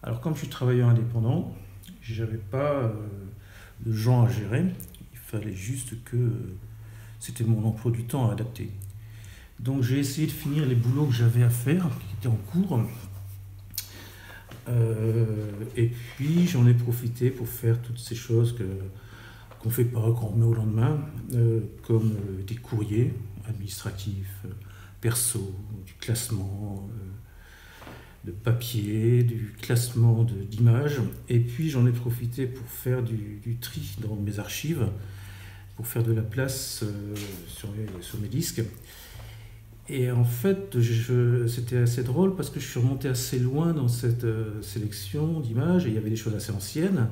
Alors comme je suis travailleur indépendant, j'avais pas de gens à gérer. Il fallait juste que c'était mon emploi du temps à adapter. Donc j'ai essayé de finir les boulots que j'avais à faire, qui étaient en cours. Et puis j'en ai profité pour faire toutes ces choses qu'on ne fait pas, qu'on remet au lendemain, comme des courriers administratifs, perso, du classement de papier, du classement d'images. Et puis j'en ai profité pour faire du tri dans mes archives, pour faire de la place sur mes disques. Et en fait, c'était assez drôle parce que je suis remonté assez loin dans cette sélection d'images et il y avait des choses assez anciennes.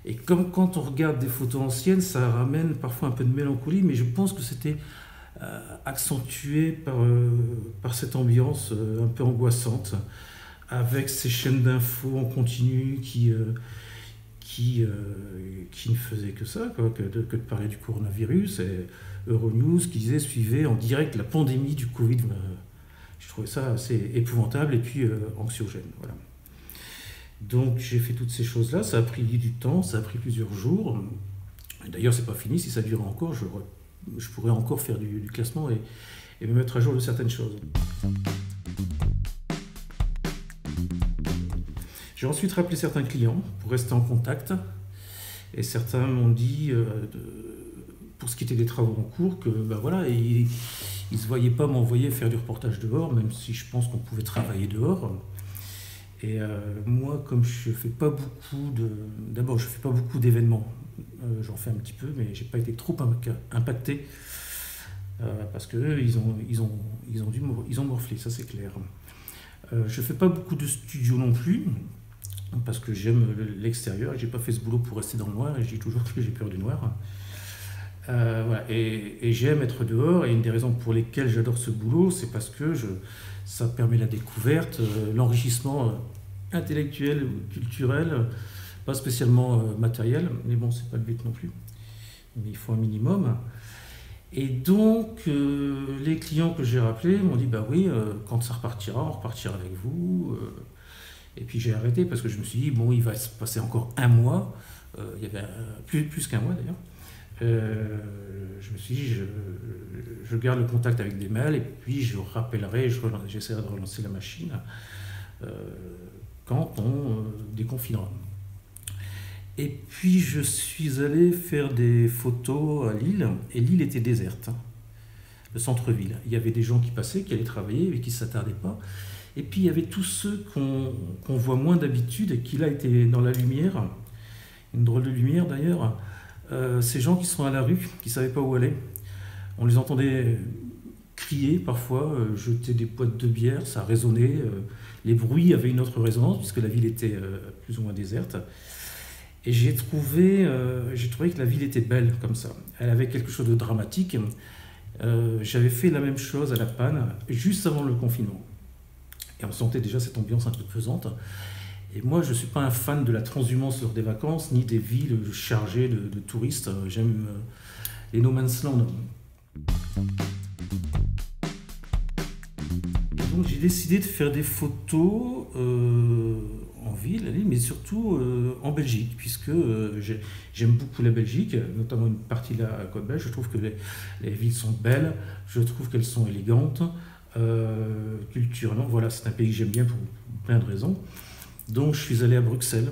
Et comme quand on regarde des photos anciennes, ça ramène parfois un peu de mélancolie, mais je pense que c'était accentué par cette ambiance un peu angoissante, avec ces chaînes d'infos en continu qui ne faisaient que ça, quoi, que de parler du coronavirus. Et Euronews qui disait suivait en direct la pandémie du Covid. Je trouvais ça assez épouvantable et puis anxiogène. Voilà. Donc j'ai fait toutes ces choses-là, ça a pris du temps, ça a pris plusieurs jours. D'ailleurs, c'est pas fini, si ça dure encore, je pourrais encore faire du classement et me mettre à jour de certaines choses. J'ai ensuite rappelé certains clients pour rester en contact. Et certains m'ont dit, pour ce qui était des travaux en cours, que ben voilà, ils ne se voyaient pas m'envoyer faire du reportage dehors, même si je pense qu'on pouvait travailler dehors. Et moi, comme je fais pas beaucoup d'abord, je fais pas beaucoup d'événements. J'en fais un petit peu, mais j'ai pas été trop impacté parce que eux, ils ont morflé, ça c'est clair. Je fais pas beaucoup de studios non plus parce que j'aime l'extérieur et j'ai pas fait ce boulot pour rester dans le noir et je dis toujours que j'ai peur du noir. Voilà. Et j'aime être dehors et une des raisons pour lesquelles j'adore ce boulot, c'est parce que ça permet la découverte, l'enrichissement intellectuel, culturel, pas spécialement matériel, mais bon, c'est pas le but non plus, mais il faut un minimum. Et donc, les clients que j'ai rappelés m'ont dit, bah oui, quand ça repartira, on repartira avec vous. Et puis j'ai arrêté parce que je me suis dit, bon, il va se passer encore un mois, il y avait plus qu'un mois d'ailleurs. Je me suis dit, je garde le contact avec des mails et puis je rappellerai, j'essaierai de relancer la machine quand on déconfinera. Et puis je suis allé faire des photos à Lille et Lille était déserte, hein, le centre-ville. Il y avait des gens qui passaient, qui allaient travailler mais qui ne s'attardaient pas. Et puis il y avait tous ceux qu'on voit moins d'habitude et qui là étaient dans la lumière, une drôle de lumière d'ailleurs. Ces gens qui sont à la rue, qui ne savaient pas où aller. On les entendait crier parfois, jeter des boîtes de bière, ça résonnait. Les bruits avaient une autre résonance puisque la ville était plus ou moins déserte. Et j'ai trouvé que la ville était belle comme ça. Elle avait quelque chose de dramatique. J'avais fait la même chose à La Panne juste avant le confinement. Et on sentait déjà cette ambiance un peu pesante. Et moi, je ne suis pas un fan de la transhumance lors des vacances, ni des villes chargées de touristes. J'aime les no man's land. Et donc, j'ai décidé de faire des photos en ville, mais surtout en Belgique, puisque j'aime beaucoup la Belgique, notamment une partie de la côte belge. Je trouve que les villes sont belles, je trouve qu'elles sont élégantes, culturellement. Voilà, c'est un pays que j'aime bien pour plein de raisons. Donc je suis allé à Bruxelles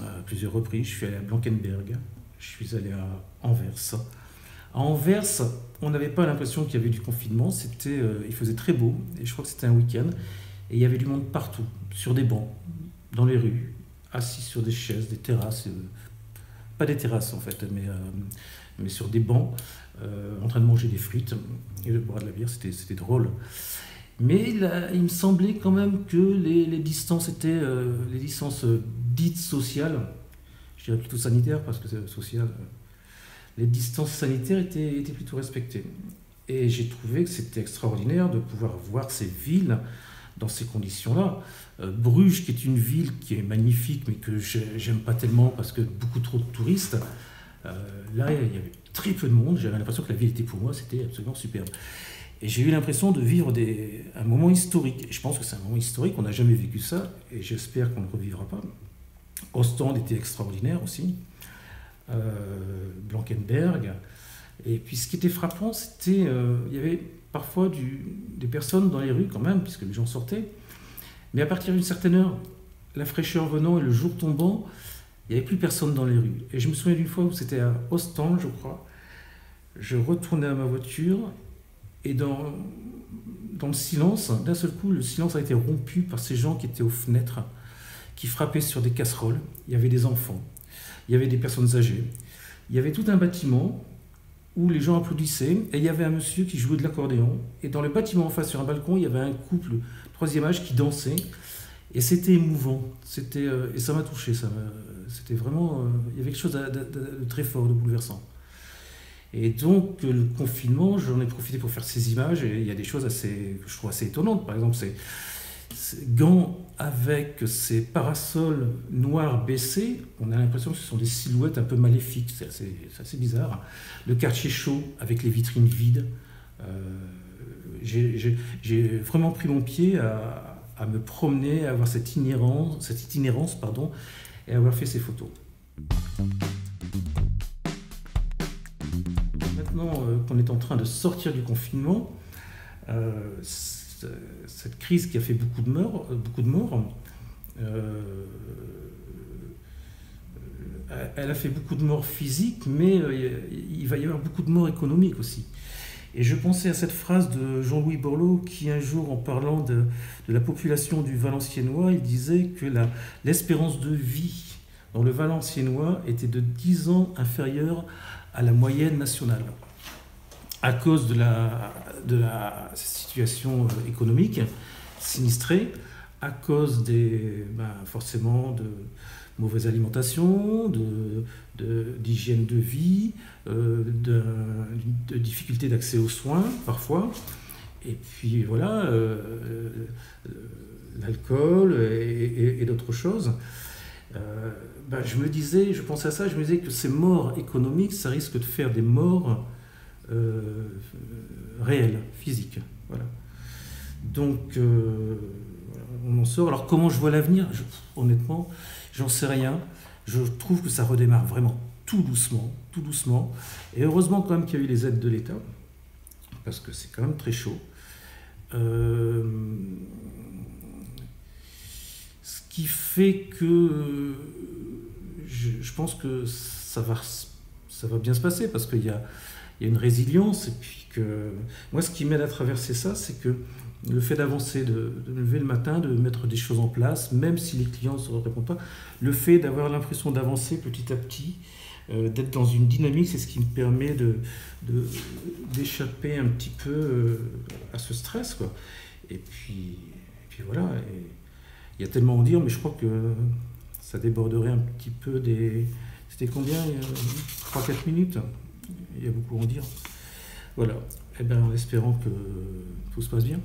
à plusieurs reprises, je suis allé à Blankenberg, je suis allé à Anvers. À Anvers, on n'avait pas l'impression qu'il y avait du confinement, il faisait très beau, et je crois que c'était un week-end, et il y avait du monde partout, sur des bancs, dans les rues, assis sur des chaises, des terrasses, pas des terrasses en fait, mais sur des bancs, en train de manger des frites et de boire de la bière, c'était drôle. Mais là, il me semblait quand même que les distances étaient les distances dites sociales, je dirais plutôt sanitaires parce que c'est social, les distances sanitaires étaient plutôt respectées. Et j'ai trouvé que c'était extraordinaire de pouvoir voir ces villes dans ces conditions-là. Bruges, qui est une ville qui est magnifique, mais que j'aime pas tellement parce que beaucoup trop de touristes, là, il y avait très peu de monde, j'avais l'impression que la ville était pour moi, c'était absolument superbe. Et j'ai eu l'impression de vivre un moment historique. Et je pense que c'est un moment historique, on n'a jamais vécu ça, et j'espère qu'on ne le revivra pas. Ostende était extraordinaire aussi, Blankenberg. Et puis ce qui était frappant, c'était il y avait parfois des personnes dans les rues quand même, puisque les gens sortaient. Mais à partir d'une certaine heure, la fraîcheur venant et le jour tombant, il n'y avait plus personne dans les rues. Et je me souviens d'une fois où c'était à Ostende, je crois. Je retournais à ma voiture et dans le silence, d'un seul coup, le silence a été rompu par ces gens qui étaient aux fenêtres, qui frappaient sur des casseroles. Il y avait des enfants, il y avait des personnes âgées. Il y avait tout un bâtiment où les gens applaudissaient et il y avait un monsieur qui jouait de l'accordéon. Et dans le bâtiment en face, sur un balcon, il y avait un couple, troisième âge, qui dansait. Et c'était émouvant. Et ça m'a touché. C'était vraiment... il y avait quelque chose de très fort, de bouleversant. Et donc, le confinement, j'en ai profité pour faire ces images. Et il y a des choses que je trouve assez étonnantes. Par exemple, ces gants avec ces parasols noirs baissés, on a l'impression que ce sont des silhouettes un peu maléfiques. C'est assez bizarre. Le quartier chaud avec les vitrines vides. J'ai vraiment pris mon pied à me promener, à avoir cette itinérance, et à avoir fait ces photos. Maintenant qu'on est en train de sortir du confinement, cette crise qui a fait beaucoup de morts, elle a fait beaucoup de morts physiques, mais il va y avoir beaucoup de morts économiques aussi. Et je pensais à cette phrase de Jean-Louis Borloo qui, un jour, en parlant de la population du Valenciennois, il disait que l'espérance de vie dans le Valenciennois était de 10 ans inférieure à la moyenne nationale, à cause de la situation économique sinistrée, à cause forcément de mauvaise alimentation, d'hygiène de vie, de difficultés d'accès aux soins parfois, et puis voilà, l'alcool et d'autres choses. Je pensais à ça, je me disais que ces morts économiques, ça risque de faire des morts réelles, physiques. Voilà. Donc, on en sort. Alors, comment je vois l'avenir ? Honnêtement, j'en sais rien. Je trouve que ça redémarre vraiment tout doucement. Et heureusement quand même qu'il y a eu les aides de l'État, parce que c'est quand même très chaud. Ce qui fait que je pense que ça va bien se passer, parce qu'il y a une résilience, et puis que moi, ce qui m'aide à traverser ça, c'est que le fait d'avancer, de me lever le matin, de mettre des choses en place, même si les clients ne répondent pas, le fait d'avoir l'impression d'avancer petit à petit, d'être dans une dynamique, c'est ce qui me permet d'échapper un petit peu à ce stress, quoi. Et puis voilà, il y a tellement à en dire, mais je crois que ça déborderait un petit peu des... C'était combien 3-4 minutes. Il y a beaucoup à en dire. Voilà. En espérant que tout se passe bien.